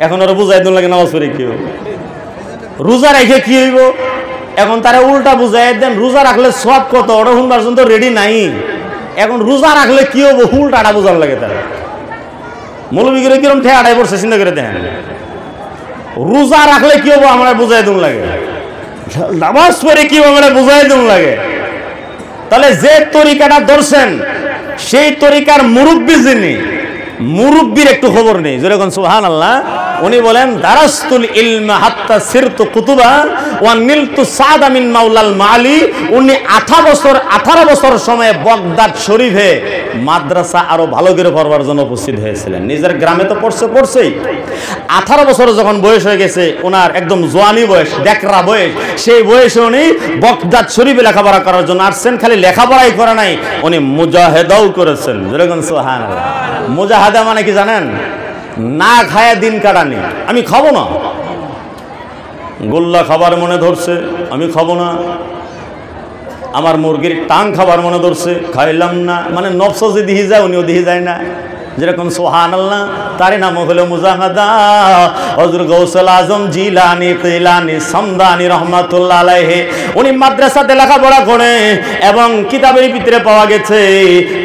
এখন ওরা বুঝাই দিন লাগে নামাজ পড়ে কি হইব, রোজা রেখে কি হইব। এখন তারা উল্টা বুঝাই দেন রোজা রাখলে সব কত, ওটা শুনবার জন্য রেডি নাই। এখন রোজা রাখলে কি হবো উল্টাটা বোঝার লাগে তারা। মৌলবী করে কিরম ঠেয়াটাই পড়ছে চিন্তা করে দেখেন। রোজা রাখলে কি হবো আমরা বুঝাই দিন লাগে, নামাজ পড়ে কি আমরা বুঝাই দিন লাগে। তাহলে যে তরিকাটা ধরছেন সেই তরিকার মুরব্বী যিনি, মুরব্বীর একটু খবর নেই, যেরকম সুবহানাল্লাহ। উনি বলেন দারাস্তুল ইলমা হাত্তা সিরতু কুতুবা ওয়া নিলতু সাদা মিন মাওলাল মালি। উনি 18 বছর সময়ে বাগদাদ শরীফে মাদ্রাসা আরো ভালো করে পড়বার জন্য উপস্থিত হয়েছিলেন। নিজের গ্রামে তো পড়ছেই। 18 বছর যখন বয়স হয়ে গেছে, ওনার একদম জোয়ানি বয়স, ডেকরা বয়স, সেই বয়সে উনি বাগদাদ শরীফে লেখাপড়া করার জন্য আসছেন। খালি লেখাপড়াই করে নাই, উনি মুজাহিদাও করেছেন, যেরকম সুবহানাল্লাহ। মুজাহিদা মানে কি জানেন? না খায়া দিন কাটানি। আমি খাবো না, গোল্লা খাবার মনে ধরছে আমি খাবো না, আমার মুরগির টাং খাবার মনে ধরছে খাইলাম না, মানে নফস যে দিহি যায় উনিও দিহি যায় না, যেরকম সুবহানাল্লাহ। তার নাম হলো মুজাহিদা। হযরত গাউসুল আজম জিলানী তিলানী সামদানী রাহমাতুল্লাহ আলাইহি উনি মাদ্রাসাতে লেখাপড়া করে এবং কিতাবের ভিতরে পাওয়া গেছে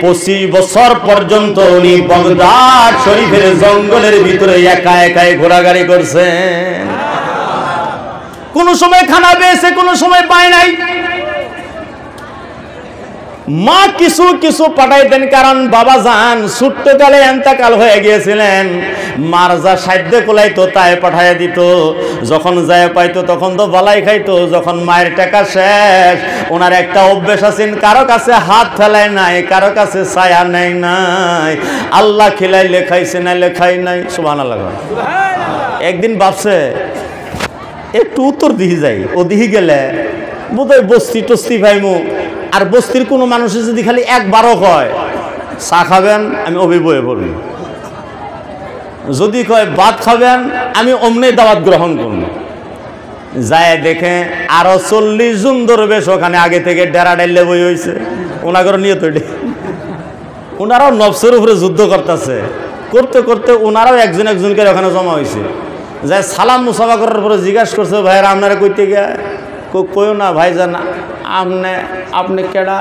25 বছর পর্যন্ত উনি বাগদাদ শরীফের জঙ্গলের ভিতরে একা একাই ঘোরাঘুরি করছেন। কোন সময় খানা পেয়েছে, কোন সময় পায় নাই। মা কিছু কিছু পাঠাইতেন, কারণ বাবা যান ছোট্টকালে এন্তেকাল হয়ে গিয়েছিলেন। মার যা সাধ্য কোলাইতো তাই পাঠাইয়া দিত, যখন যায় পাইতো তখন তো বালাই খাইতো। যখন মায়ের টাকা শেষ, ওনার একটা অভ্যেস আছেন, কারো কাছে হাত ফেলায় নাই, কারো কাছে ছায়া নেয় নাই। আল্লাহ খিলাইলে খাইছে, নাইলে খাই নাই। সুবহানাল্লাহ। একদিন ভাবছে একটু উত্তর দিহি যাই, ও দিহি গেলে বোধহয় বস্তি টস্তি ভাইমু। আর বস্তির কোনো মানুষের যদি খালি একবারও কয় চা খাবেন, আমি অভিবয়ে পড়ব। যদি কয় ভাত খাবেন, আমি অমনি দাওয়াত গ্রহণ করব। যায় দেখে আরো 40 জন দরবেশ ওখানে আগে থেকে ডেরা ডাইলে বই হয়েছে। ওনাগর নিয়ত ওনারাও নফসের উপরে যুদ্ধ করতেছে, করতে করতে ওনারাও একজন একজনকে ওখানে জমা হয়েছে। যায় সালাম মুসাফা করার পরে জিজ্ঞাসা করছে, ভাইরা আপনারা কইতে গিয়া? কইও না ভাইজান, আপনি কেডা?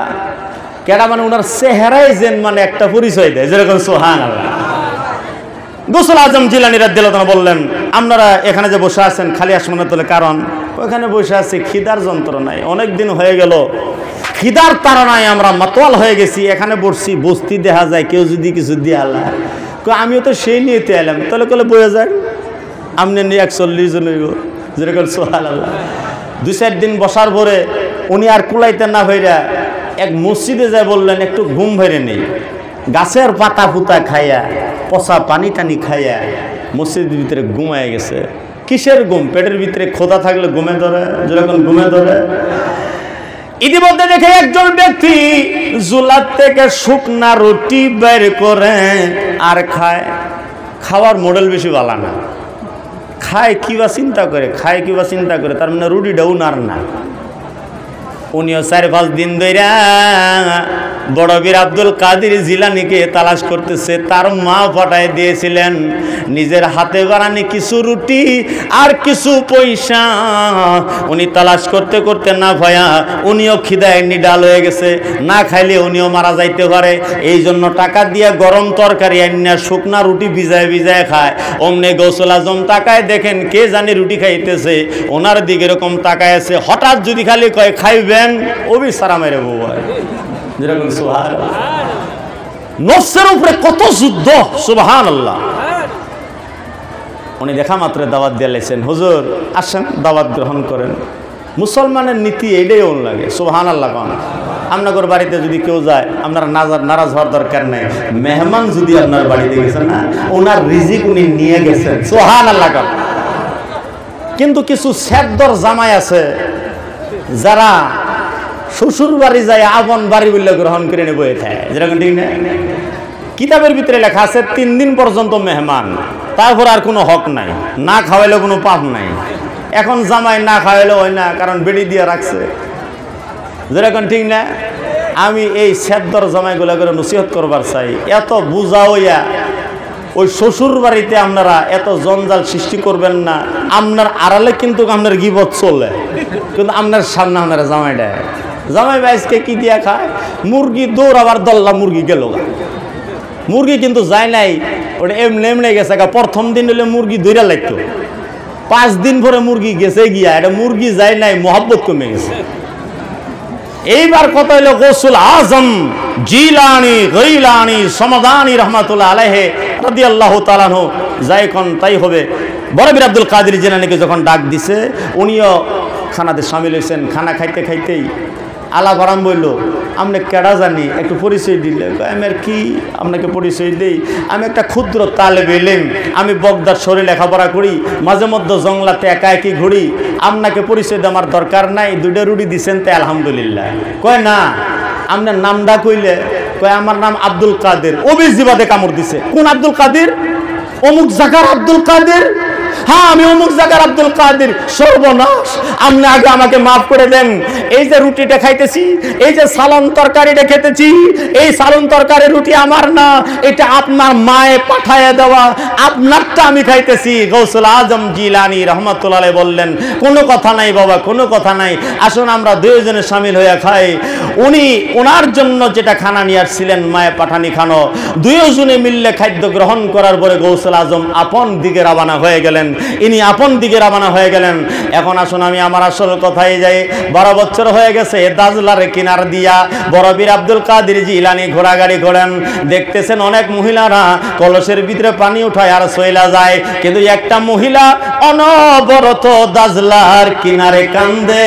কেডা মানে ওনার চেহারাই যেন মানে একটা পরিচয় দেয়, যেরকম সুবহানাল্লাহ। গাউসুল আজম জিলানী রাদিয়াল্লাহু তাআলা বললেন, আপনারা এখানে যে বসে আছেন খালি আসমানের তলে, কারণ ওখানে বসে আছি খিদার যন্ত্রণায়, অনেক দিন হয়ে গেল খিদার তাড়নায় আমরা মাতোয়াল হয়ে গেছি। এখানে বসছি, বস্তি দেখা যায় কেউ যদি কিছু দিয়ে আল্লাহ, আমিও তো সেই নিয়েতে এলাম। তাহলে কলে বয়ে যায় আপনি নিয়ে 41 জন হইব, যেরকম সুবহানাল্লাহ। 2-4 দিন বসার পরে উনি আর কুলাইতে না হইরা এক মসজিদে যায় বললেন একটু ঘুম ভেড়ে নেই। গাছের পাতা পুতা খাইয়া, পচা পানি টানি খাইয়া মসজিদের ভিতরে ঘুমায় গেছে। কিসের ঘুম? পেটের ভিতরে খোদা থাকলে ঘুমে ধরে, যেরকম ঘুমে ধরে। ইতিমধ্যে দেখে একজন ব্যক্তি জুলার থেকে শুকনা রুটি বের করে আর খায়। খাওয়ার মডেল বেশি ভালো না, খায় কিবা চিন্তা করে, তার মানে রুটিটাও নার না। উনিও 4-5 দিন ধরে বড় বীর আব্দুল কাদের জিলানীকে তালাশ করতেছে। তার মা পাঠায় দিয়েছিলেন নিজের হাতে বানানি কিছু রুটি আর কিছু পয়সা। উনি তালাশ করতে করতে না ভয়া উনিও খিদায় নিডাল হয়ে গেছে, না খাইলে উনিও মারা যাইতে পারে। এই জন্য টাকা দিয়ে গরম তরকারি আনিয়া শুকনা রুটি ভিজায় খায়। অমনে গাউসুল আজম তাকায় দেখেন কে জানি রুটি খাইতেছে, ওনার দিকে এরকম তাকায় আছে। হঠাৎ যদি খালি কয় খাইবেন, ওবি সারা মেরে বউ। যেরকম সুবহানাল্লাহ, নফসের উপরে কত যুদ্ধ, সুবহানাল্লাহ। উনি দেখা মাত্র দাওয়াত দিয়ে লাইছেন, হুজুর আসেন দাওয়াত গ্রহণ করেন। মুসলমানের নীতি এইটাই ওন লাগে, সুবহানাল্লাহ। কোন আপনার বাড়িতে যদি কেউ যায়, আপনার নারাজ হওয়ার দরকার নাই। মেহমান যদি আপনার বাড়িতে গেছেন না, ওনার রিজিক উনি নিয়ে গেছেন, সুবহানাল্লাহ। কোন কিন্তু কিছু সেদ্দর জামাই আছে যারা শ্বশুর বাড়ি যায় আপন বাড়ি বললে গ্রহণ করে নেবো। যেরকম ঠিক না, কিতাবের ভিতরে লেখা আছে 3 দিন পর্যন্ত মেহমান, তারপর আর কোনো হক নাই, না খাওয়াইলে কোনো পাপ নাই। এখন জামাই না খাওয়াইলে হয় না, কারণ বেড়ি দিয়ে রাখছে, যেরকম ঠিক না। আমি এই সেদ্দর জামাইগুলা করে নসিহত করবার চাই। এত বুঝা হইয়া ওই শ্বশুর বাড়িতে আপনারা এত জঞ্জাল সৃষ্টি করবেন না। আপনার আড়ালে কিন্তু আপনার গিবত চলে, কিন্তু আপনার সামনে আপনারা জামাই দেয়। জামাই বাইসকে কি দিয়া খায়? মুরগি দৌড়, আবার দল্লা মুরগি গেল। মুরগি কিন্তু যায় নাই, ওটা এমনি এমনি গেছে। প্রথম দিন হলে মুরগি দৌড়া লাগতো, 5 দিন পরে মুরগি গেছে গিয়া, এটা মুরগি যায় নাই, মোহাব্বত কমে গেছে। এইবার কত হইল গৌসুল আজম জিলানি গইলানি সমাদানি রহমাতুল্লাহ আলাইহি রাদিয়াল্লাহু তাআলা আনহু যাই কোন তাই হবে। বড়বীর আব্দুল কাদের জিলানীকে যখন ডাক দিছে, উনিও খানাতে শামিল হয়েছেন। খানা খাইতে খাইতেই আলাপ আরম্ভ হইল, আপনি কেডা জানি, একটু পরিচয় দিলে। আমি আর কি আপনাকে পরিচয় দিই, আমি একটা ক্ষুদ্র তালেবে ইলম, আমি বগদার শহরে লেখাপড়া করি, মাঝে মধ্যে জংলাতে একা একই ঘুরি, আপনাকে পরিচয় দেওয়ার দরকার নাই, 2টা রুটি দিচ্ছেন তাই আলহামদুলিল্লাহ। কয় না, আপনার নামটা কইলে কয় আমার নাম আব্দুল কাদের। অভিজিবাদে কামড় দিছে। কোন আব্দুল কাদের? অমুক জায়গার আব্দুল কাদের। হ্যাঁ, আমি অমুক জায়গার আব্দুল কাদের। সর্বনাশ, আপনি আগে আমাকে মাফ করে দেন। এই যে রুটিটা খাইতেছি, এই যে সালন তরকারিটা খেতেছি, এই সালন তরকারি রুটি আমার না, এটা আপনার মায়ে পাঠায় দেওয়া, আপনারটা আমি খাইতেছি। গৌসুল আজম জিলানী রহমাতুল্লাহ আলাইহি বললেন, কোনো কথা নাই বাবা, কোনো কথা নাই, আসুন আমরা দুইজনে শামিল হয়ে খাই। উনি ওনার জন্য যেটা খানা নিয়ে আসছিলেন, মায়ে পাঠানি খানো, দুইজনে মিললে খাদ্য গ্রহণ করার পরে গৌসুল আজম আপন দিকে রওনা হয়ে গেলেন। ইনি আপন দিকে রওনা হয়ে গেলেন। এখন আসুন আমি আমার আসল কথায় যাই। 12 বছর হয়ে গেছে দাজলার কিনার দিয়া বড়বীর আব্দুল কাদের জিলানী ঘোড়াগাড়ি ঘোরেন। দেখতেছেন অনেক মহিলারা কলসের ভিতরে পানি উঠায় আর সইলা যায়, কিন্তু একটা মহিলা অনবরত দাজলার কিনারে কান্দে।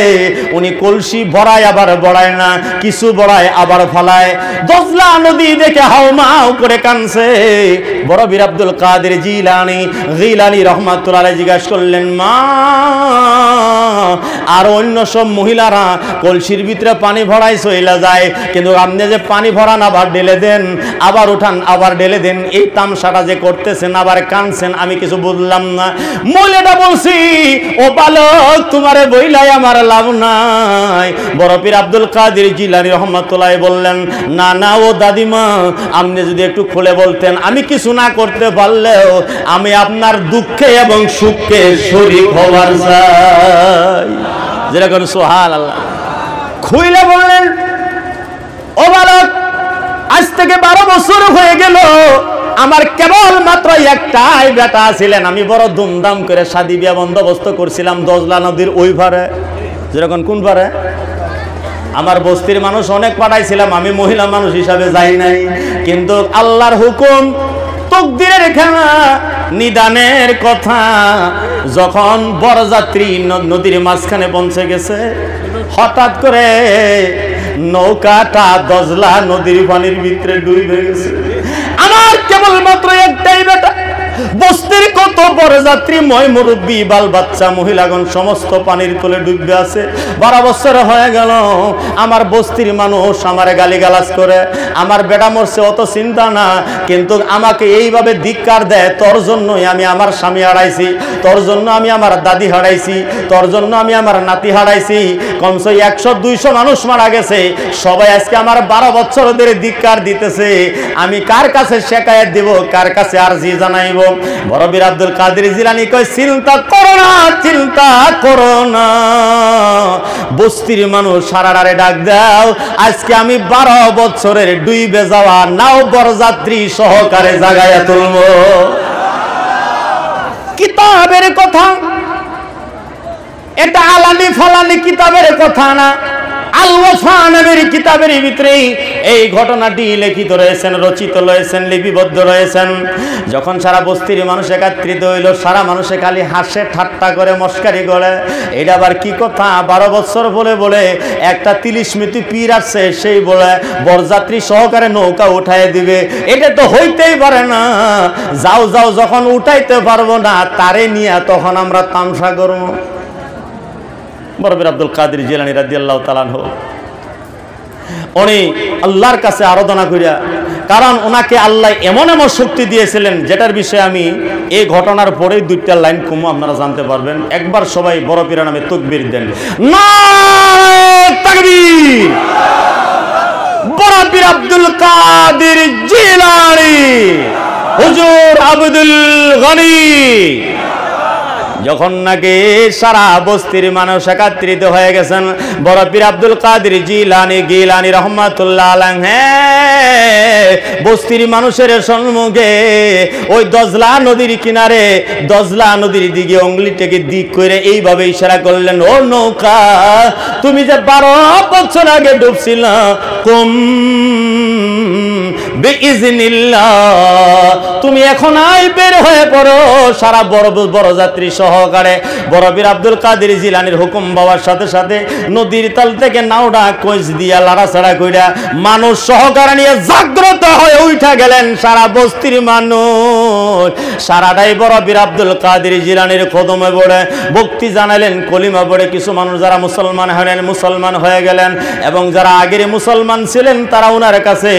উনি কলসি ভরায় আবার বড়ায় না, কিছু বড়ায় আবার ফলায়। দজলা নদী দেখে হাউমাউ করে কানছে। বড়বীর আব্দুল কাদের জিলানী রহমাতুল্লাহ আলাইহি জিজ্ঞাসা করলেন, মা, আর অন্য সব মহিলারা কলসির ভিতরে পানি ভরায় চইলা যায়, কিন্তু আপনি যে পানি ভরান আবার ঢেলে দেন, আবার উঠান আবার ঢেলে দেন, এই তামসাটা যে করতেছেন আবার কানছেন, আমি কিছু বুঝলাম না। মহিলাটা বলছি, ও বালক, তোমারে বইলাই আমার লাভ নাই। বড়পীর আব্দুল কাদের জিলানী রহমাতুল্লাহ বললেন, না না ও দাদিমা, আপনি যদি একটু খুলে বলতেন, আমি কিছু না করতে পারলেও আমি আপনার দুঃখে এবং সুখে শরীক হওয়ার চাই। যেরকম সুবহানাল্লাহ। খুইলে বললেন, ও বালক, আজ থেকে 12 বছর হয়ে গেল, আমার কেবল মাত্র একটাই বেটা ছিলেন। আমি বড় ধুমধাম করে শাদী বিয়া বন্দোবস্ত করছিলাম দজলা নদীর ওই পারে। যেরকম কোন পারে? আমার বস্তির মানুষ অনেক পাঠাইছিলাম, আমি মহিলা মানুষ হিসাবে যাই নাই। কিন্তু আল্লাহর হুকুম, তকদিরের খেলা, নিদানের কথা, যখন বরযাত্রী নদীর মাঝখানে পৌঁছে গেছে, হঠাৎ করে নৌকাটা দজলা নদীর পানির ভিতরে ডুবে গেছে। আমার কেবলমাত্র একটাই বেটা, বস্তির কত বরযাত্রী, ময় মুরব্বী, বাল বাচ্চা, মহিলাগণ সমস্ত পানির তলে ডুবে আছে। 12 বছর হয়ে গেল, আমার বস্তির মানুষ আমারে গালিগালাজ করে। আমার বেটা মরছে অত চিন্তা না, কিন্তু আমাকে এইভাবে ধিক্কার দেয়। তোর জন্যই আমি আমার স্বামী হারাইছি, তোর জন্য আমি আমার দাদি হারাইছি, তোর জন্য আমি আমার নাতি হারাইছি। কমসে 100-200 মানুষ মারা গেছে। সবাই আজকে আমার 12 বছর ধরে ধিক্কার দিতেছে। আমি কার কাছে শেকায়েত দিব, কার কাছে আরজি জানাইব? বড়বীর আব্দুল কাদের জিলানী কয়, চিন্তা করো না, চিন্তা করো না। বস্তির মানুষ সারারারে ডাক দাও, আজকে আমি 12 বছরের ডুবে যাওয়া নাও বরযাত্রী সহকারে জাগায়া তুলব। কিতাবের কথা, এটা আলানি ফালানি কিতাবের কথা না, আল ওয়াফা নামের কিতাবের ভিতরে এই ঘটনাটি লিখিত রয়েছেন, রচিত রয়েছেন, লিপিবদ্ধ রয়েছেন। যখন সারা বস্তির মানুষ একত্রিত হইল, সারা মানুষে খালি হাসে, ঠাট্টা করে, মস্কারি করে। এটা আবার কি কথা? 12 বছর বলে বলে একটা 30 মিনিট পীর আসছে, সেই বলে বরযাত্রী সহকারে নৌকা উঠায় দিবে। এটা তো হইতেই পারে না। যাও যাও, যখন উঠাইতে পারবো না তারে নিয়ে তখন আমরা তামসা করবো। বড়বীর আব্দুল কাদের জিলানী রাদিয়াল্লাহু তাআলা আনহু উনি আল্লাহর কাছে আরাধনা করিয়া, কারণ ওনাকে আল্লাহ এমন এমন শক্তি দিয়েছিলেন, যেটার বিষয়ে আমি এই ঘটনার পরেই 2টা লাইন কমু, আপনারা জানতে পারবেন। একবার সবাই বড় পীর নামে তাকবীর দেন, নারে তাকবীর। বড় পীর আব্দুল কাদের জিলানী হুজুর আব্দুল গনি যখন নাকি সারা বস্তির মানুষ একত্রিত হয়ে গেছেন, বড় পীর আব্দুল কাদের গিলানী রহমাতুল্লাহ আলাইহি বস্তির মানুষের সম্মুখে ওই দজলা নদীর কিনারে, দজলা নদীর দিকে অঙ্গুলিটাকে দিক করে এইভাবে ইশারা করলেন, ও নৌকা তুমি যে 12 বছর আগে ডুবছিল, কুম বিইজনিল্লাহ, তুমি এখন বের হয়ে পড়ো সারা বড় যাত্রী সহকারে। বড় পীর আব্দুল কাদের জিলানীর হুকুম পাওয়ার সাথে সাথে নদীর তাল থেকে নাওডা কোচ দিয়া লাড়াছাড়া কইরা মানুষ সহকারে নিয়ে জাগ্রত হয়ে উঠা গেলেন সারা বস্তির মানুষ। সারাটাই বড় পীর আব্দুল কাদের জিলানীর কদমে পড়ে ভক্তি জানালেন, কলিমা পড়ে কিছু মানুষ যারা মুসলমান হলেন, মুসলমান হয়ে গেলেন, এবং যারা আগের মুসলমান ছিলেন তারা ওনার কাছে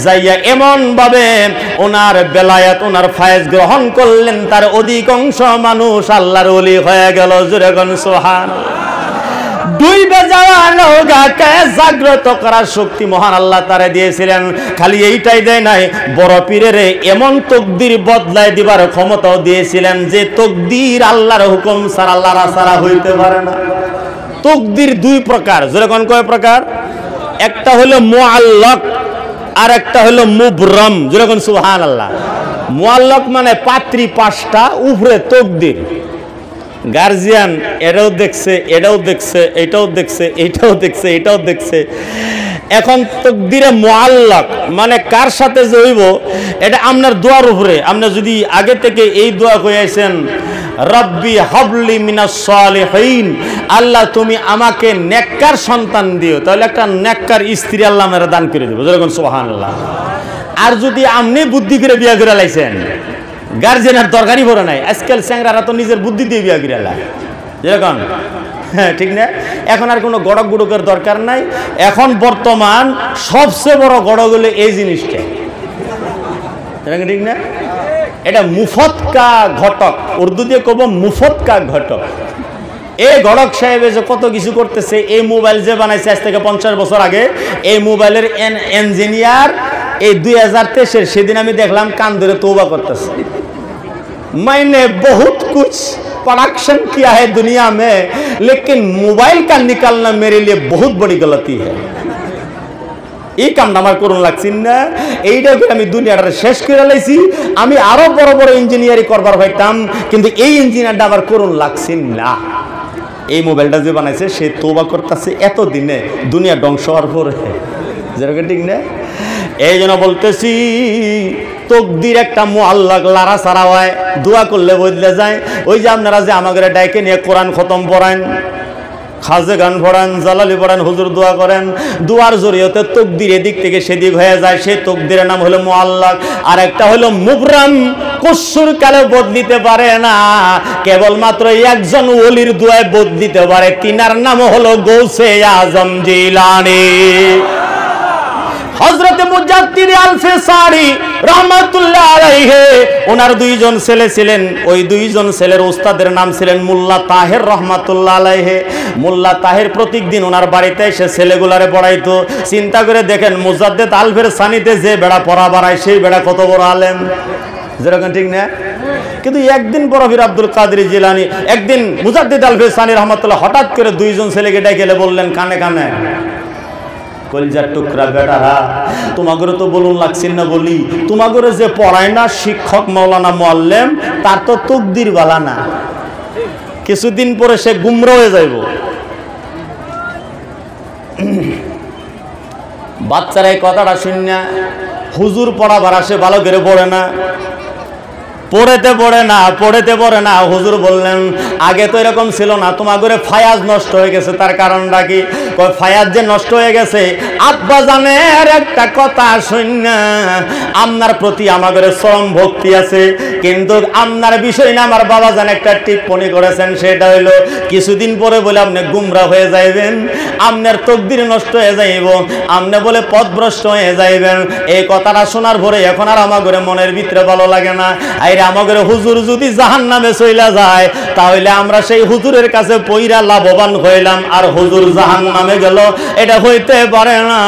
যাইয়া এমন ভাবে ওনার বেলায়াত, ওনার ফায়েজ গ্রহণ করলেন, তার অধিকাংশ মানুষ আল্লাহর ওলি হয়ে গেল। জোরে কোন সুবহানাল্লাহ। ডুইবে যাওয়া নৌকাকে জাগ্রত করার শক্তি মহান আল্লাহ তারে দিয়েছিলেন। খালি এইটাই দেয় নাই, বড় পীরের এমন তকদির বদলায় দিবার ক্ষমতাও দিয়েছিলেন যে তকদির আল্লাহর হুকুম ছাড়া লারা ছাড়া হইতে পারে না। তকদির 2 প্রকার। জোরে কোন কয় প্রকার? একটা হলো মুআল্লাক আর একটা হলো মুবরাম। জোরে কোন সুবহানাল্লাহ। মুআল্লাক মানে পাত্রী 5টা, উপরে তকদির। গার্জিয়ান এটাও দেখছে, এটাও দেখছে, এটাও দেখছে, এটাও দেখছে, এটাও দেখছে। এখন তকদিরে মুআল্লাক মানে কার সাথে যে হইব এটা আপনার দোয়ার উপরে। আপনি যদি আগে থেকে এই দোয়া কইয়াছেন, রব্বি হাবলি মিনাস সালিহিন, আল্লাহ তুমি আমাকে নেককার সন্তান দিও, তাহলে একটা নেককার স্ত্রী আল্লাহ আমারে দান করে দেব। যেরকম সুবহানাল্লাহ। আর যদি আপনি বুদ্ধি করে বিয়া করে লাইছেন, গার্জেনের দরকারই পড়ে নাই। আজকাল স্যাংরারা তো নিজের বুদ্ধি দিয়ে বিয়া করে লাই, যেরকম, হ্যাঁ ঠিক না? এখন আর কোনো গড়ক গুড়কের দরকার নাই। এখন বর্তমান সবচেয়ে বড় গড়ক হলো এই জিনিসটা, ঠিক না? এটা মুফতকা ঘটক, উর্দু দিয়ে কব মুফতকা ঘটক। এই ঘটক সাহেব যে কত কিছু করতেছে, এই মোবাইল যে বানাইছে আজ থেকে 50 বছর আগে, এই মোবাইলের ইঞ্জিনিয়ার এই 2023 সেদিন আমি দেখলাম কান ধরে তওবা করতেছে। मैंने बहुत कुछ प्रोडक्शन किया है दुनिया में, लेकिन मोबाइल का निकालना मेरे लिए बहुत बड़ी गलती है। এই কামটা আমার করুন লাগছে না, এইটাকে আমি দুনিয়াটা শেষ করে লাইছি। আমি আরো বড় বড় ইঞ্জিনিয়ারিং করবার হইতাম, কিন্তু এই ইঞ্জিনিয়ারটা আমার করুন লাগছে না। এই মোবাইলটা যে বানাইছে সে তওবা করতেছে এত দিনে দুনিয়া ধ্বংস হওয়ার পরে, যেরকম ঠিক না? এই জন্য বলতেছি তকদির একটা মুআল্লাক, লারা সারা হয়, দোয়া করলে বদলে যায়। ওই যে আপনারা যে আমাদের ডাইকে নিয়ে কোরআন খতম পড়ান, খাজে গান পড়ান, জালালি পড়ান, হুজুর দোয়া করেন, দোয়ার জরিয়তে তকদির এদিক থেকে সেদিক হয়ে যায়। সেই তকদিরের নাম হলো মুআল্লাক। আর একটা হলো মুবরাম, কসুর কালে বদলিতে পারে না, কেবলমাত্র একজন ওলির দোয়ায় বদলিতে পারে। তিনার নাম হলো গৌসে আজম জিলানী। হযরত মুজাদ্দিদ আল-ফিসারি রহমাতুল্লাহ আলাইহি, ওনার 2 জন ছেলে ছিলেন। ওই 2 জন ছেলের উস্তাদের নাম ছিলেন মোল্লা তাহের রহমাতুল্লাহ আলাইহি। মোল্লা তাহের প্রত্যেকদিন ওনার বাড়িতে এসে ছেলেগুলারে পড়াইতো। চিন্তা করে দেখেন, মুজাদ্দিদ আল-ফিসানিতে যে বেড়া পড়া বাড়ায়, সেই বেড়া কত বড় আলেম, যেরকম ঠিক না? কিন্তু একদিন বড় পীর আব্দুল কাদের জিলানী, একদিন মুজাদ্দিদ আল-ফিসানি রহমাতুল্লাহ হঠাৎ করে 2 জন ছেলেকে ডেকে বললেন কানে কানে, কলজার টুকরা বেটারা, তোমাগরে তো বলুন লাগছেন না বলি, তোমাগরে যে পড়ায় না শিক্ষক মাওলানা মুআল্লিম, তার তো তকদির বালা না, কিছুদিন পরে সে গুমরা হয়ে যাইব। বাচ্চারা এই কথাটা শুনে হুজুর পড়াবার আসে, ভালো করে পড়ে না, পড়েতে পড়ে না। হুজুর বললেন, আগে তো এরকম ছিল না, তোমার ঘরে ফায়াজ নষ্ট হয়ে গেছে। তার কারণটা কি? ফায়াজ যে নষ্ট হয়ে গেছে, আব্বা জানের একটা কথা শুনে আপনার প্রতি আমার ঘরে চরম ভক্তি আছে, কিন্তু আপনার বিষয় না আমার বাবা জান একটা টিপ্পণী করেছেন, সেটা হইলো কিছুদিন পরে বলে আপনি গুমরা হয়ে যাইবেন, আপনার তকদির নষ্ট হয়ে যাইব, আপনি বলে পথভ্রষ্ট হয়ে যাইবেন। এই কথাটা শোনার পরে এখন আর আমার ঘরে মনের ভিতরে ভালো লাগে না। আমাদের হুজুর যদি জাহান্নামে চইলা যায় তাহলে আমরা সেই হুজুরের কাছে পইরা লাভবান হইলাম, আর হুজুর জাহান্নামে গেল, এটা হইতে পারে না।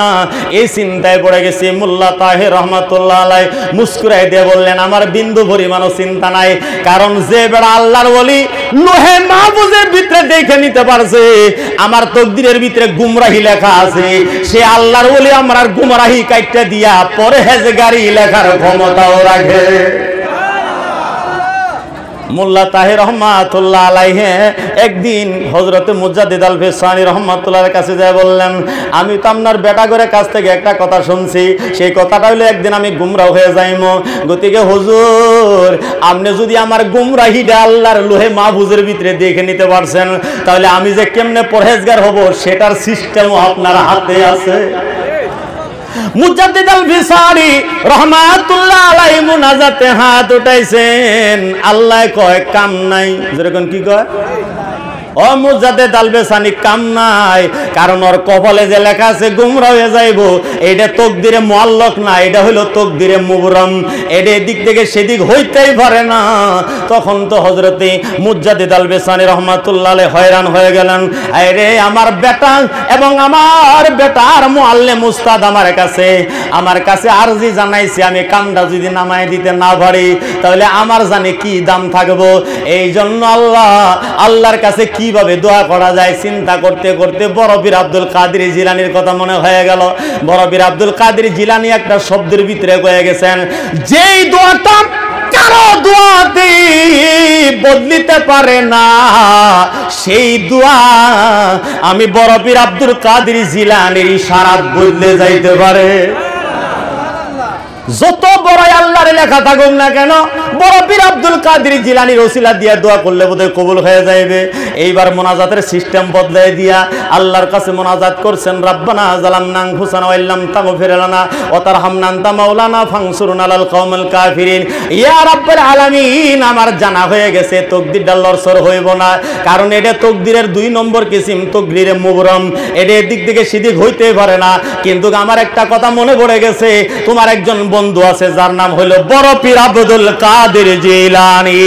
এই চিন্তায় পড়ে গেছি। মোল্লা তাহের রহমাতুল্লাহ আলাইহি মুস্কুরাই দিয়ে বললেন, আমার বিন্দু পরিমাণও চিন্তা নাই, কারণ যে বেড়া আল্লাহর ওলি লোহে মাহফুজের ভিতরে দেখে নিতে পারছে আমার তকদিরের ভিতরে গুমরাহি লেখা আছে, সে আল্লাহর ওলি আমরা গুমরাহি কাইটটা দিয়া পরহেজগারি লেখার ক্ষমতাও রাখে। মোল্লা তাহের রহমাতুল্লাহ আলাইহি একদিন হযরতে মুজাদ্দিদ আল ফিসানি রহমাতুল্লাহর কাছে যায় বললেন, আমি তো আপনার বেটা করে কাছ থেকে একটা কথা শুনছি, সেই কথাটা হলো একদিন আমি গুমরাহ হয়ে যাইমো, গতিকে হুজুর আপনি যদি আমার গুমরাহিটা আল্লাহর লোহে মাহফুজের ভিতরে দেখে নিতে পারছেন, তাহলে আমি যে কেমনে পরহেজগার হব সেটার সিস্টেমও আপনার হাতে আছে। মুজাদ্দিদ আল ফিসানি রাহমাতুল্লাহ আলাইহি মুনাজাতে হাত উঠাইছেন, আল্লাহ কয় কাম নাই, যেরকম কি কয় ও মুজাদ্দিদ আল ফিসানি কাম নাই, কারণ ওর কপালে যে লেখা আছে গুমরা হয়ে যাইব, এটা তকদিরে মুআল্লাক না, এটা হলো তকদিরে মুবরাম, এটা এদিক থেকে সেদিক হইতেই পারে না। তখন তো হযরতে মুজাদ্দিদ আল ফিসানি রাহমাতুল্লাহ আলাইহি হয়রান হয়ে গেলেন, আরে আমার বেটা এবং আমার বেটার মুআল্লিম উস্তাদ আমার কাছে আরজি জানাইছে, আমি কামটা যদি নামায় দিতে না পারি তাহলে আমার জানে কি দাম থাকবো। এই জন্য আল্লাহর কাছে কিভাবে দোয়া করা যায় চিন্তা করতে করতে বড় পীর আব্দুল কাদের জিলানীর কথা মনে হয়ে গেল। বড় পীর আব্দুল কাদের জিলানী একটা শব্দের ভিতরে কয়ে গেছেন, যেই দোয়াটা কারো দোয়াতে বদলিতে পারে না, সেই দোয়া আমি বড় পীর আব্দুল কাদের জিলানীর ইশারাত বদলে যাইতে পারে। যত বড় আল্লাহর লেখা থাকুক না কেন, বড় পীর আব্দুল কাদের জিলানীর ওসিলা দিয়া দোয়া করলে বোধহয় কবুল হয়ে যাইবে। এইবার মোনাজাতের সিস্টেম বদলাই দিয়া আল্লাহর কাছে মোনাজাত করছেন, রাব্বানা যালামনা আনফুসানা ওয়া ইল্লাম তাগফির লানা ওয়া তারহামনা আনতা মাওলানা ফানসুরনা আলাল কওমিল কাফিরিন। ইয়া রাব্বুল আলামিন, আমার জানা হয়ে গেছে তকদিরটা লরসর হইব না, কারণ এটা তকদিরের 2 নম্বর কিসিম, তকদিরে মুবরাম, এটা এদিক থেকে সেদিক হইতে পারে না। কিন্তু আমার একটা কথা মনে পড়ে গেছে, তোমার একজন বন্ধু আছে যার নাম হলো বড় পীর আব্দুল কাদের জিলানী,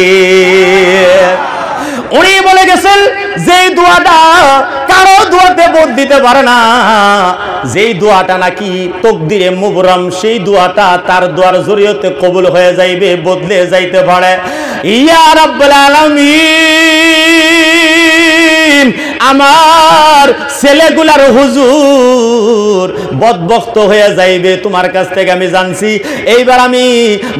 উনি বলে গেছেন যে দোয়াটা কারো দোয়াতে বদ দিতে পারে না, যেই দোয়াটা নাকি তকদিরে মুবরাম, সেই দোয়াটা তার দোয়ার জরিয়তে কবুল হয়ে যাইবে, বদলে যাইতে পারে। ইয়া রাব্বুল আলামিন, আমার ছেলেগুলার হুজুর বদবক্ত হয়ে যাইবে তোমার কাছ থেকে আমি জানছি। এইবার আমি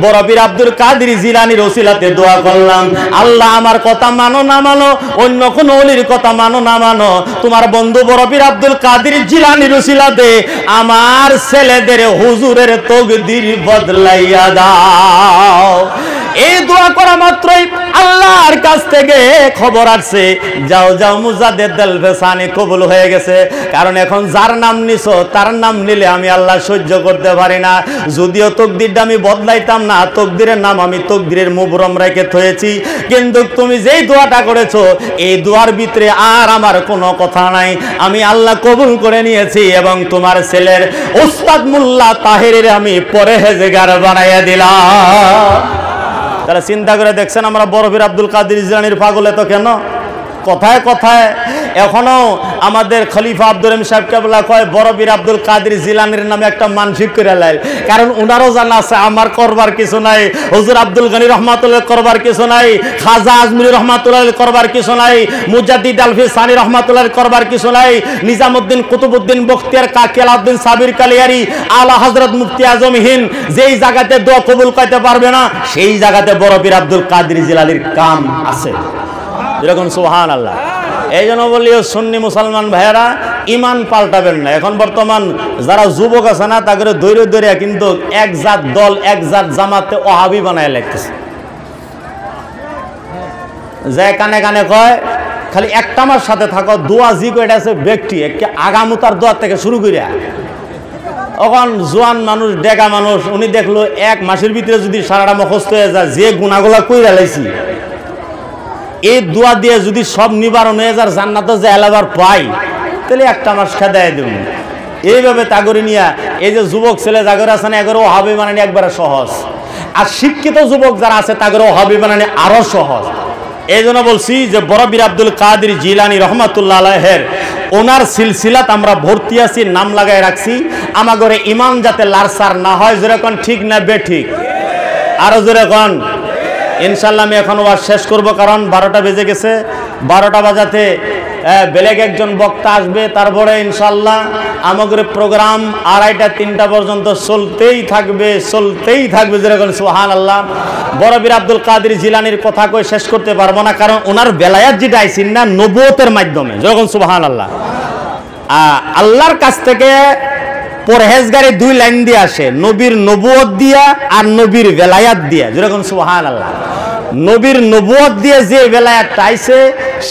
বড় পীর আব্দুল কাদের জিলানীর ওসিলাতে দোয়া করলাম, আল্লাহ আমার কথা মানো না মানো, অন্য কোন ওলির কথা মানো না মানো, তোমার বন্ধু বড় পীর আব্দুল কাদের জিলানীর ওসিলাতে আমার ছেলেদের হুজুরের তকদির বদলাইয়া দাও। এই দোয়া করা মাত্রই আল্লাহর কাছ থেকে খবর আসছে, যাও যাও মুজাদ্দিদ আল ফিসানি কবুল হয়ে গেছে। কারণ এখন যার নাম নিছো তার নাম নিলে আমি আল্লাহ সহ্য করতে পারি না। যদিও তকদিরটা আমি বদলাইতাম না, তকদিরের নাম আমি তকদিরের মুবরাম রেখে থয়েছি, কিন্তু তুমি যেই দোয়াটা করেছো এই দোয়ার ভিতরে আর আমার কোনো কথা নাই, আমি আল্লাহ কবুল করে নিয়েছি এবং তোমার ছেলের উস্তাদ মোল্লা তাহেরের আমি পরহেজগার বানাইয়া দিলাম। তারা চিন্তা করে দেখছেন আমরা বড় পীর আব্দুল কাদের জিলানীর পাগল এত কেন? কথায় কথায় এখনো আমাদের খলিফা আব্দুর রহিম সাহেব কেবলা কয় বড় পীর আব্দুল কাদের জিলানীর নামে একটা মানসিক করে লাইল, কারণ উনারও জানা আছে আমার করবার কিছু নাই, হুজুর আব্দুল গনি রহমাতুল্লাহ করবার কিছু নাই, খাজা আজমিরি রহমাতুল্লাহ করবার কিছু নাই, মুজাদ্দিদ আল ফিসানি রহমাতুল্লাহ করবার কিছু নাই, নিজামউদ্দিন কুতুবউদ্দিন বখতিয়ার কাকিয়ালউদ্দিন সাবির কালিয়ারি আলা হযরত মুফতি আজম হিন্দ যেই জায়গাতে দোয়া কবুল করতে পারবে না সেই জায়গাতে বড় পীর আব্দুল কাদের জিলানীর কাম আছে। যেরকম সুবহানাল্লাহ। এই জন্য বলি সুন্নি মুসলমান ভাইয়েরা ইমান পাল্টাবেন না। এখন বর্তমান যারা যুবক আছে না তাদের দৈর্য দৈর্য কিন্তু এক জাত দল এক জাত জামাতে ওহাবি বানায় লাগতেছে, যে কানে কানে কয় খালি একটা আমার সাথে থাকো, দোয়া জি কয়টা আছে ব্যক্তি আগামুতার দোয়া থেকে শুরু করিয়া এখন জোয়ান মানুষ ডেকা মানুষ উনি দেখলো 1 মাসের ভিতরে যদি সারাটা মুখস্থ হয়ে যায়, যে গুণাগুলা কইরা লাইছি এই দোয়া দিয়ে যদি সব নিবারণ হয়ে যার জান্নাতে যে এলাবার পাই তাহলে একটা মাস খেদায় দেব। এইভাবে তাগরি নিয়া এই যে যুবক ছেলে জাগর আছে না এগারো হবে মানে একবারে সহজ। আর শিক্ষিত যুবক যারা আছে তাদের ওহাবি বানানো আরো সহজ। এই জন্য বলছি যে বড় পীর আব্দুল কাদের জিলানী রহমাতুল্লাহ আলাইহির ওনার সিলসিলাত আমরা ভর্তি আছি, নাম লাগাই রাখছি। আমার ঘরে ইমান যাতে লারসার না হয়, যেরকম ঠিক না বে ঠিক, আরো যেরকম ইনশাল্লাহ। আমি এখন ওয়াজ শেষ করব, কারণ 12টা বেজে গেছে। 12টা বাজাতে বেলেগ একজন বক্তা আসবে, তারপরে ইনশাল্লাহ আমাদের প্রোগ্রাম 2:30-3টা পর্যন্ত চলতেই থাকবে যেরকম সুবহানাল্লাহ। বড় পীর আব্দুল কাদের জিলানীর কথা কই শেষ করতে পারবো না, কারণ ওনার বেলায়াত যেটা আইছেন না নবুয়তের মাধ্যমে, যেরকম সুবহানাল্লাহ। আল্লাহর কাছ থেকে পরহেজগারি 2 লাইন দিয়ে আসে, নবীর নবুয়ত দিয়া আর নবীর বেলায়াত দিয়া, যেরকম সুবহানাল্লাহ। নবীর নবুয়ত দিয়ে যে বেলায়াতটা আইছে,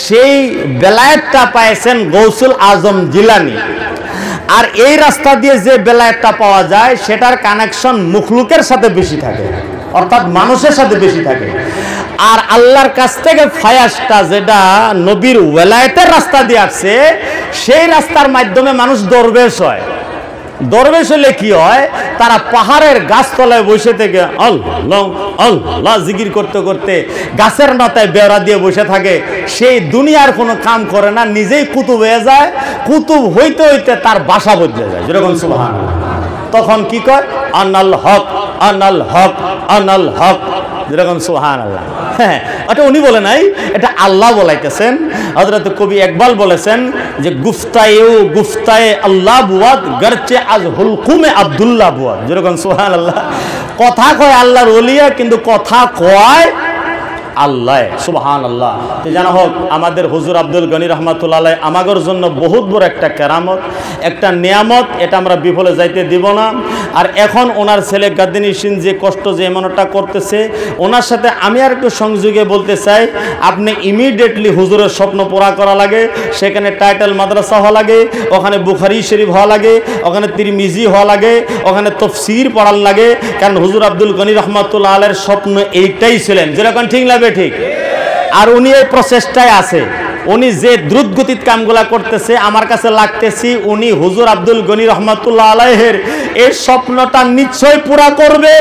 সেই বেলায়াতটা পাইছেন গৌসুল আজম জিলানী। আর এই রাস্তা দিয়ে যে বেলায়াতটা পাওয়া যায়, সেটার কানেকশন মুখলুকের সাথে বেশি থাকে, অর্থাৎ মানুষের সাথে বেশি থাকে। আর আল্লাহর কাছ থেকে ফায়াসটা যেটা নবীর ওয়ালায়াতের রাস্তা দিয়ে আসছে, সেই রাস্তার মাধ্যমে মানুষ দরবেশ হয়। দরবেশ হলে কি হয়, তারা পাহাড়ের গাছতলায় বসে থেকে আল্লাহ আল্লাহ জিকির করতে করতে গাছের মাথায় বেড়া দিয়ে বসে থাকে। সেই দুনিয়ার কোনো কাম করে না, নিজেই কুতুব হয়ে যায়। কুতুব হইতে হইতে তার বাসা বদলে যায়, যেরকম সুবহানাল্লাহ। তখন কি কয়, আনাল হক আনাল হক আনাল হক, যেরকম সুবহানাল্লাহ। হ্যাঁ, এটা উনি বলে নাই, এটা আল্লাহ বলাইতেছেন। হযরত কবি ইকবাল বলেছেন যে গুফতায়ে আল্লাহ বুয়াদ গরচে আজ হুলকুমে আব্দুল্লাহ বুয়াদ, যেরকম সুবহানাল্লাহ। কথা কয় আল্লাহর ওলিয়া, কিন্তু কথা কয় আল্লাহ, সুবহানাল্লাহ। তো জানা হোক, আমাদের হুজুর আব্দুল গনি রহমাতুল্লাহ আলাইহি আমাদের জন্য বহুত বড় একটা কেরামত, একটা নিয়ামত, এটা আমরা বিফলে যাইতে দিব না। আর এখন ওনার ছেলে গাদ্দিনী সিন যে কষ্ট যে এমনটা করতেছে, ওনার সাথে আমি আর একটু সংযোগে বলতে চাই, আপনি ইমিডিয়েটলি হুজুরের স্বপ্ন পুরা করা লাগে। সেখানে টাইটেল মাদ্রাসা হওয়া লাগে, ওখানে বুখারী শরীফ হওয়া লাগে, ওখানে তিরমিজি হওয়া লাগে, ওখানে তফসির পড়ার লাগে। কারণ হুজুর আব্দুল গনি রহমাতুল্লাহ আলাইহির স্বপ্ন এইটাই ছিলেন, যেরকম ঠিক লাগবে ঠিক। আর উনি এই প্রচেষ্টায় আছে, উনি যে দ্রুত গতির কামগুলা করতেছে, আমার কাছে লাগতেছি উনি হুজুর আব্দুল গনি রহমাতুল্লাহ আলাইহির এই স্বপ্নটা নিশ্চয় পুরা করবে।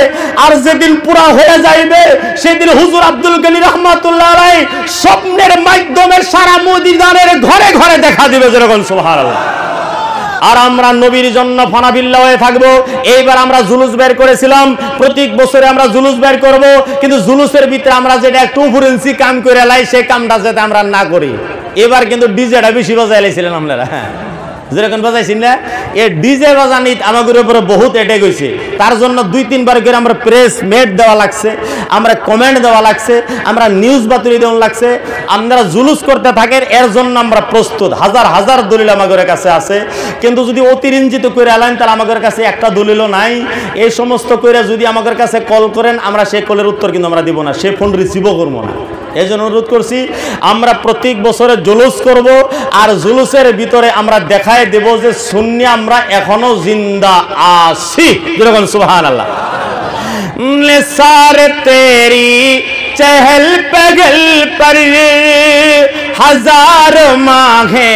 আর যেদিন পুরা হয়ে যাইবে, সেদিন হুজুর আব্দুল গনি রহমাতুল্লাহ আলাইহি স্বপ্নের মাধ্যমে সারা মদিনার ঘরে ঘরে দেখা দিবে, যেরকম সুবহানাল্লাহ। আর আমরা নবীর জন্য ফানাবিল্লাহ হয়ে থাকবো। এইবার আমরা জুলুস বের করেছিলাম, প্রত্যেক বছরে আমরা জুলুস বের করব, কিন্তু জুলুসের ভিতরে আমরা যেটা একটু ফুরেন্সি কাম করে লাই, সেই কামটা যাতে আমরা না করি। এবার কিন্তু ডিজেটা বেশি বাজাই লাইছিলেন আপনারা, হ্যাঁ, যেরকম বাজাইছেন না, এই ডিজে বাজানি আমাদের উপরে বহুত এটে গেছে। তার জন্য 2-3 বার করে আমরা প্রেস মেট দেওয়া লাগছে, আমরা কমেন্ট দেওয়া লাগছে, আমরা নিউজ বাতরি দেওয়া লাগছে। আপনারা জুলুস করতে থাকেন, এর জন্য আমরা প্রস্তুত। হাজার হাজার দলিল আমাদের কাছে আছে, কিন্তু যদি অতিরঞ্জিত করে আলেন, তাহলে আমাদের কাছে একটা দলিলও নাই। এই সমস্ত করে যদি আমাদের কাছে কল করেন, আমরা সেই কলের উত্তর কিন্তু আমরা দিব না, সে ফোন রিসিভও করবো না। এই জন্য অনুরোধ করছি, আমরা প্রত্যেক বছরে জুলুস করব, আর জুলুসের ভিতরে আমরা দেখায় দেব যে সুন্নি আমরা এখনো জিন্দা আছি, যেরকম সুবহানাল্লাহ। নিসার তেরি चहल पगल पर हजार माहे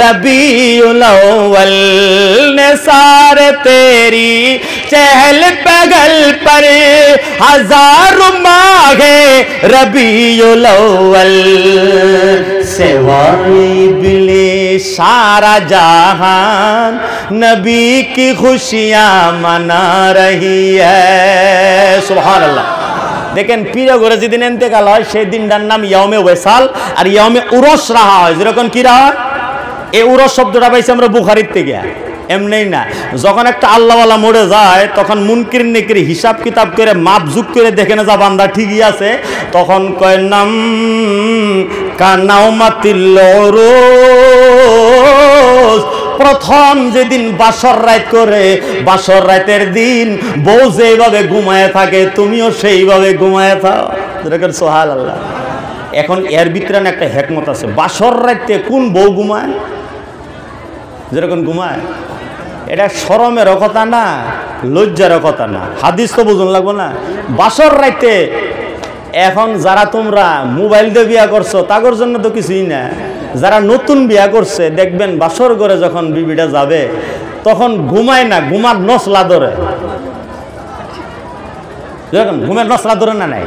रबीउल अव्वल निसार तेरी चहल पगल पर हजार माहे रबीउल अव्वल सिवाए बिले सारा जहान नबी की खुशियां मना रही है। सुभान अल्लाह। দেখেন পীর ঘরে যেদিন ইন্তেকাল হয় সেই দিনটার নাম ইয়াউমে ওয়াসাল, আর ইয়াউমে উরস রাহা হয়। যেরকম কি রাহা, এই উরস শব্দটা পাইছি আমরা বুখারীর থেকে, এমনি না। যখন একটা আল্লাহওয়ালা মরে যায়, তখন মুনকির নেকির হিসাব কিতাব করে মাপজুক করে দেখে না যা বান্দা ঠিকই আছে, তখন কয় নাম কানাউমাতিল উরুস। প্রথম যেদিন বাসর রাত করে, বাসর রাতের দিন বউ যেভাবে ঘুমায় থাকে, তুমিও সেইভাবে ঘুমায় থাকো, যেরকম সুবহানাল্লাহ। এখন এর ভিতরে একটা হিকমত আছে, বাসর রাতে কোন বউ ঘুমায়, যেরকম ঘুমায়, এটা শরমের কথা না, লজ্জার কথা না, হাদিস তো বুঝুন লাগবো না। বাসর রাতে এখন যারা তোমরা মোবাইল দিয়ে বিয়া করছো, তাদের জন্য তো কিছুই না। যারা নতুন বিয়া করছে, দেখবেন বাসর ঘরে যখন বিবিটা যাবে, তখন ঘুমায় না, ঘুমার নসলা ধরে। যেরকম ঘুমের নসলা ধরে না নাই,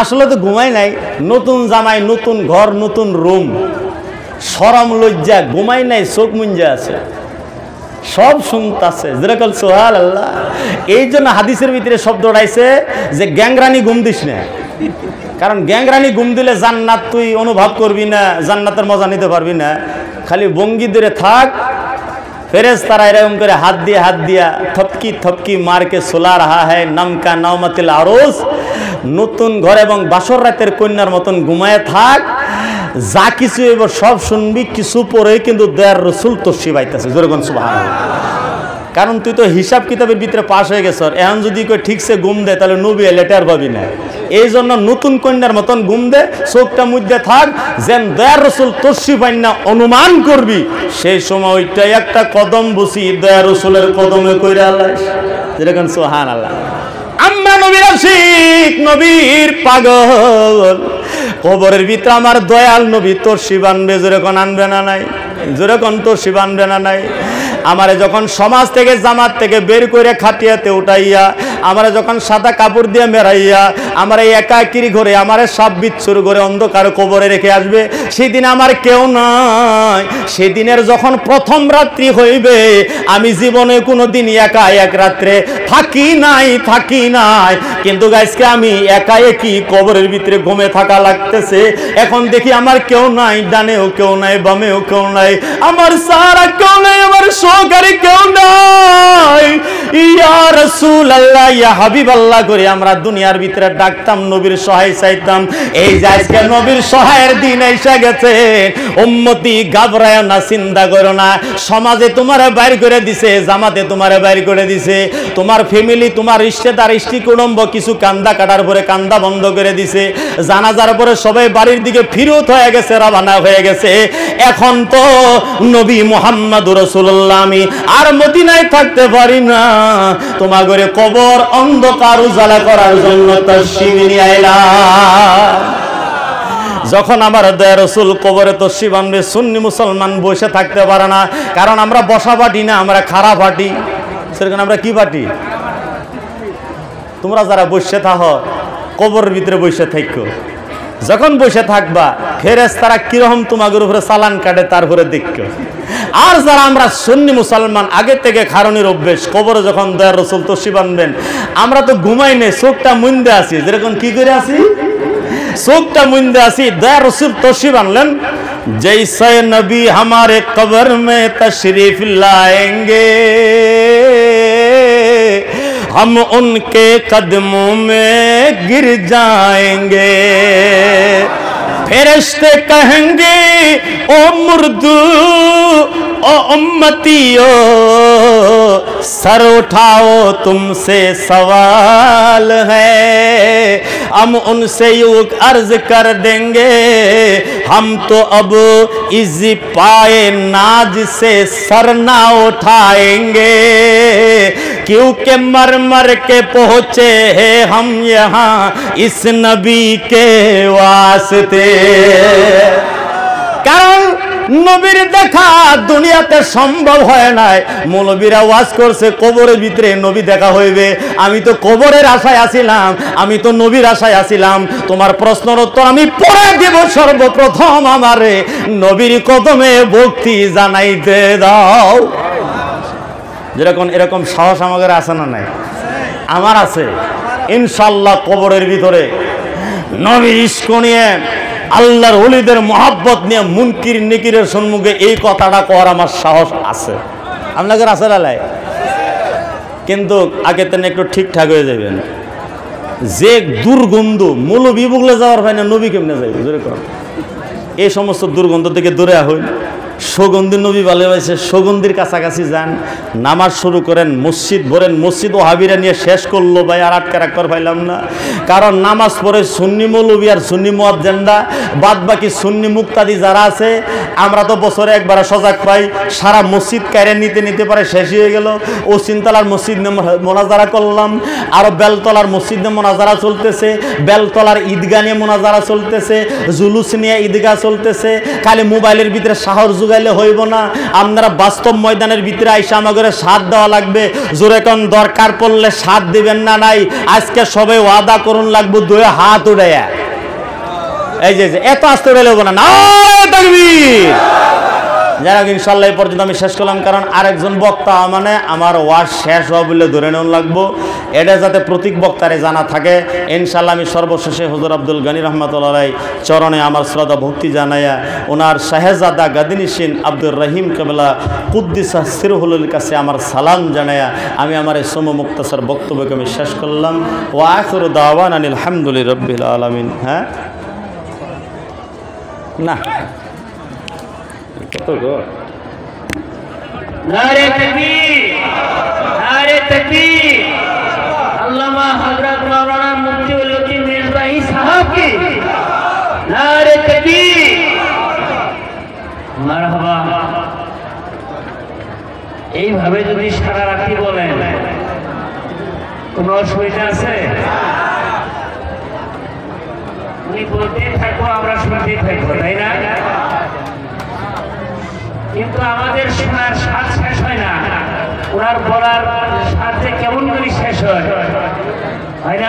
আসলে তো ঘুমাই নাই, নতুন জামাই, নতুন ঘর, নতুন রুম, শরম লজ্জা, ঘুমাই নাই, চোখ মুঞ্জা আছে, সব শুনতাছে, যেরকম সুবহানাল্লাহ। এই জন্য হাদিসের ভিতরে শব্দ উঠাইছে যে গ্যাংরানি ঘুম দিস না, কারণ গ্যাংরানি ঘুম দিলে জান্নাত তুই অনুভব করবি না, জান্নাতের মজা নিতে পারবি না। খালি বঙ্গি ধরে থাক, ফেরেশতারা এরকম করে হাত দিয়া থপকি থপকি মারকে সোলা রাহা হ্যায় নামকা নাওমাতিল আরোজ, নতুন ঘর এবং বাসর রাতের কন্যার মতন ঘুমায় থাক, যা কিছু এবার সব শুনবি, কিছু পরে কিন্তু দয়ার রসুল তোর শিবাইতেছে, যেরকম সুবহানাল্লাহ। কারণ তুই তো হিসাব কিতাবের ভিতরে পাশ হয়ে গেছ, এখন যদি কেউ ঠিকসে ঘুম দেয় তাহলে নবী লেটার পাবি না। এই জন্য নতুন কন্যার মতন ঘুম দে, চোখটা মুদ্দে থাক, যেন দয়ার রসুল তোর শিবাই না অনুমান করবি, সেই সময় ওইটাই একটা কদম বসি দয়ার রসুলের কদমে কইরা আল্লাহ, যেরকম সুবহানাল্লাহ। আম্মা নবীর আশিক, নবীর পাগল, কবরের ভিতরে আমার দয়াল নবী তোর শিবানবে, যেরকম আনবে না নাই, যেরকম তোর শিবানবে না নাই। আমারে যখন সমাজ থেকে জামাত থেকে বের করে খাটিয়াতে উঠাইয়া, আমারে যখন সাদা কাপড় দিয়ে মেরাইয়া, আমার এই একাকিরি ঘরে, আমারে সাপ বিচ্ছুর ঘরে অন্ধকার কবরে রেখে আসবে, সেদিন আমার কেউ নাই। সেদিনের যখন প্রথম রাত্রি হইবে, আমি জীবনে কোনোদিন একা এক রাত্রে থাকি নাই, কিন্তু আজকে আমি একা একই কবরের ভিতরে ঘুমে থাকা লাগতেছে। এখন দেখি আমার কেউ নাই, ডানেও কেউ নাই, বামেও কেউ নাই, আমার সারা কেউ নাই, আমার সহকারী কেউ নাই। ইয়া রাসূলুল্লাহ, ইয়া হাবিবাল্লাহ করে আমরা দুনিয়ার ভিতরে ডাকতাম, নবীর সহায় চাইতাম। এই যে আজকে নবীর সহায়ের দিন এসে গেছে, উম্মতি ঘাবড়ায় না, চিন্তা করো না। সমাজে তোমারে বাইর করে দিছে, জামাতে তোমারে বাইর করে দিছে, তোমার ফ্যামিলি, তোমার রিশতেদার, ইষ্টি কুটুম্ব কিছু কান্দা কাটার পরে কান্দা বন্ধ করে দিছে, জানাজার পরে সবাই বাড়ির দিকে ফিরত হয়ে গেছে, রওনা হয়ে গেছে। এখন তো নবী মুহাম্মদুর রাসূলুল্লাহ আমি আর মদিনায় থাকতে পারি না, তোমার ঘরে কবর অন্ধকার উজালা করার জন্য তাশরীফ নিয়ে আইলাম। যখন আমার দয়ার রাসূল কবরে তাশরীফ আনবে, সুন্নি মুসলমান বসে থাকতে পারে না, কারণ আমরা বসা পাটি না, আমরা খাড়া পাটি। সেরকম আমরা কি পাটি? তোমরা যারা বসে থাকো কবরের ভিতরে বসে থাকো, যখন বসে থাকবা ফেরেশতারা কিরকম তোমাদের উপরে চালান কাটে তারপরে দেখো। আর যারা আমরা সুন্নি মুসলমান, আগে থেকে খারণের অভ্যেস, কবরে যখন দয়ার রাসূল তাশরীফ আনবেন, আমরা তো ঘুমাই নেই, চোখটা মুন্দে আছি, যেরকম কি করে আছি, চোখটা মুন্দে আছি। দয়ার রাসূল তাশরীফ আনলেন, जैसे नबी हमारे कब्र में तशरीफ लाएंगे, हम उनके कदमों में गिर जाएंगे। फरिश्ते कहेंगे ओ मुर्दू, ओ उम्मतियो, सर उठाओ तुमसे सवाल है। हम उनसे यूं अर्ज कर देंगे, हम तो अब इस पाए नाज से सर ना उठाएंगे, क्योंकि मर मर के पहुँचे हैं हम यहाँ इस नबी के वास्ते। কারণ নবীর দেখা দুনিয়াতে সম্ভব হয় নাই। মৌলবীরা ওয়াজ করছে কবরের ভিতরে নবী দেখা হইবে, আমি তো কবরের আশায় আছিলাম, আমি তো নবীর আশায় আছিলাম। তোমার প্রশ্নের উত্তর আমি পরে দেব। সর্বপ্রথম আমারে নবীর কদমে ভক্তি জানাইতে দাও। যেরকম এরকম সাহস আমাদের আছে না নাই? আমার আছে ইনশাআল্লাহ। কবরের ভিতরে নবীর ইশক নিয়ে, আল্লাহর ওলিদের মহব্বত নিয়ে মুনকির নিকিরের সম্মুখে এই কথাটা করার আমার সাহস আছে। আপনাদের আছে লালাই? কিন্তু আগে তেন একটু ঠিকঠাক হয়ে যাবেন। যে দুর্গন্ধ, মৌলবী বুগলে যাওয়ার হয় না, নবী কেমনে যাবে? যেরকম এই সমস্ত দুর্গন্ধ থেকে দূরে হইন। সুগন্ধি নবী ভালোবাসে, সুগন্ধির কাছাকাছি যান, নামাজ শুরু করেন, মসজিদ ভরেন। মসজিদ ওয়াহাবিরা নিয়ে শেষ করলো ভাই, আর আটকে রাখতে পারলাম না। কারণ নামাজ পড়ে সুন্নি মৌলবী আর সুন্নি মুয়াজ্জিনরা, বাদ বাকি সুন্নি মুক্তাদি যারা আছে, আমরা তো বছরে একবার সজাগ পাই, সারা মসজিদ কায়রে নিতে পারে শেষ হয়ে গেল। ও চিনতলার মসজিদ মোনাজারা করলাম, আরো বেলতলার মসজিদ মোনাজারা চলতেছে, বেলতলার ঈদগাহ নিয়ে মোনাজারা চলতেছে, জুলুস নিয়ে ঈদগাহ চলতেছে। খালি মোবাইলের ভিতরে সাহস জোগাইলে হইব না, আপনারা বাস্তব ময়দানের ভিতরে আইসা আমাদের সাথ দেওয়া লাগবে। জোরে কোন দরকার পড়লে সাথ দিবেন না নাই? আজকে সবাই ওয়াদা করুন লাগবে, দুই হাত উড়াইয়া। এই যে এত আসতে উড়াইলে হবো না, নারে তাকবীর। যারা ইনশাল্লাহ এই পর্যন্ত আমি শেষ করলাম, কারণ আরেকজন বক্তা মানে আমার ওয়াজ শেষ হওয়া বলে ধরে নেওয়া লাগবো, এটা যাতে প্রতীক বক্তারে জানা থাকে। ইনশাল্লাহ আমি সর্বশেষে হুজুর আব্দুল গনি রহমতুল্লাহ চরণে আমার শ্রদ্ধা ভক্তি জানাইয়া ওনার শাহেজাদা গাদিনিসিন আব্দুর রহিম কেবলা কুদ্দিসা সিরহুলের কাছে আমার সালাম জানাইয়া আমি আমার এই সম মুক্তাসার বক্তব্যকে আমি শেষ করলাম। ওয়া আখিরু দাওয়ানা আলহামদুলিল্লাহি রাব্বিল আলামিন। হ্যাঁ না नारे तकबीर, नारे तकबीर। अल्लामा हजरत मौलाना मुफ्ती उल हकीम मिर्ज़ाई साहब की नारे तकबीर। মারহাবা। এইভাবে যদি সারা রাতি বলেন কোনো অসুবিধা আছে? উনি বলতেই থাকবো, আমরা শুনতেই থাকবো, তাই না? কিন্তু আমাদের শোনার স্বাদ শেষ হয় না, ওনার বলার স্বাদ যে কেমন করে শেষ হয় না।